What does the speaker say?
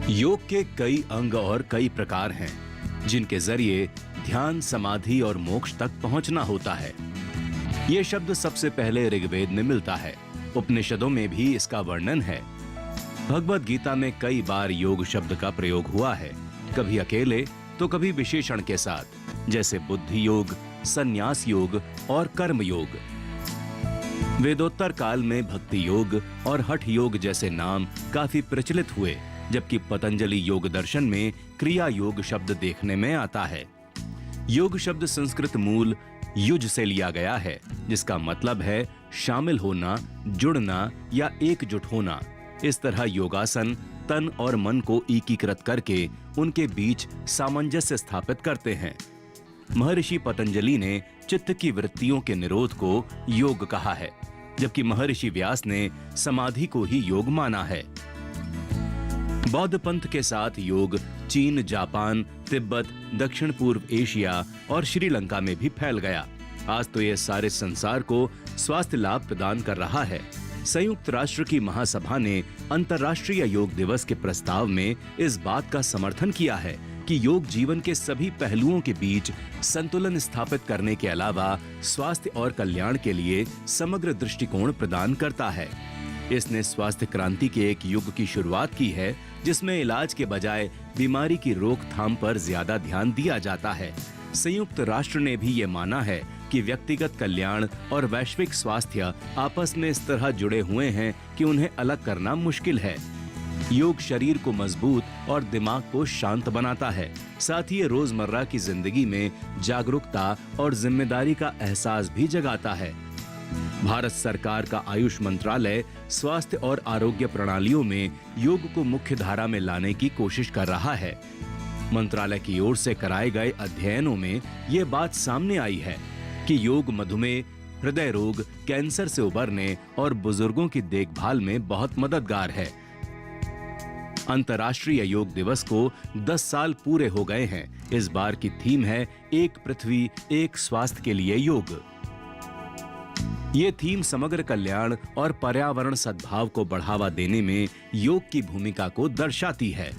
योग के कई अंग और कई प्रकार हैं, जिनके जरिए ध्यान, समाधि और मोक्ष तक पहुंचना होता है। ये शब्द सबसे पहले ऋग्वेद में मिलता है। उपनिषदों में भी इसका वर्णन है। भगवद गीता में कई बार योग शब्द का प्रयोग हुआ है, कभी अकेले तो कभी विशेषण के साथ, जैसे बुद्धि योग, संन्यास योग और कर्म योग। वेदोत्तर काल में भक्ति योग और हठ योग जैसे नाम काफी प्रचलित हुए, जबकि पतंजलि योग दर्शन में क्रिया योग शब्द देखने में आता है। योग शब्द संस्कृत मूल युज से लिया गया है, जिसका मतलब है शामिल होना, जुड़ना या एकजुट होना। इस तरह योगासन तन और मन को एकीकृत करके उनके बीच सामंजस्य स्थापित करते हैं। महर्षि पतंजलि ने चित्त की वृत्तियों के निरोध को योग कहा है, जबकि महर्षि व्यास ने समाधि को ही योग माना है। बौद्ध पंथ के साथ योग चीन, जापान, तिब्बत, दक्षिण पूर्व एशिया और श्रीलंका में भी फैल गया। आज तो ये सारे संसार को स्वास्थ्य लाभ प्रदान कर रहा है। संयुक्त राष्ट्र की महासभा ने अंतर्राष्ट्रीय योग दिवस के प्रस्ताव में इस बात का समर्थन किया है कि योग जीवन के सभी पहलुओं के बीच संतुलन स्थापित करने के अलावा स्वास्थ्य और कल्याण के लिए समग्र दृष्टिकोण प्रदान करता है। इसने स्वास्थ्य क्रांति के एक युग की शुरुआत की है, जिसमें इलाज के बजाय बीमारी की रोकथाम पर ज्यादा ध्यान दिया जाता है। संयुक्त राष्ट्र ने भी ये माना है कि व्यक्तिगत कल्याण और वैश्विक स्वास्थ्य आपस में इस तरह जुड़े हुए हैं कि उन्हें अलग करना मुश्किल है। योग शरीर को मजबूत और दिमाग को शांत बनाता है। साथ ही ये रोजमर्रा की जिंदगी में जागरूकता और जिम्मेदारी का एहसास भी जगाता है। भारत सरकार का आयुष मंत्रालय स्वास्थ्य और आरोग्य प्रणालियों में योग को मुख्य धारा में लाने की कोशिश कर रहा है। मंत्रालय की ओर से कराए गए अध्ययनों में ये बात सामने आई है कि योग मधुमेह, हृदय रोग, कैंसर से उबरने और बुजुर्गों की देखभाल में बहुत मददगार है। अंतर्राष्ट्रीय योग दिवस को 10 साल पूरे हो गए हैं। इस बार की थीम है एक पृथ्वी, एक स्वास्थ्य के लिए योग। ये थीम समग्र कल्याण और पर्यावरण सद्भाव को बढ़ावा देने में योग की भूमिका को दर्शाती है।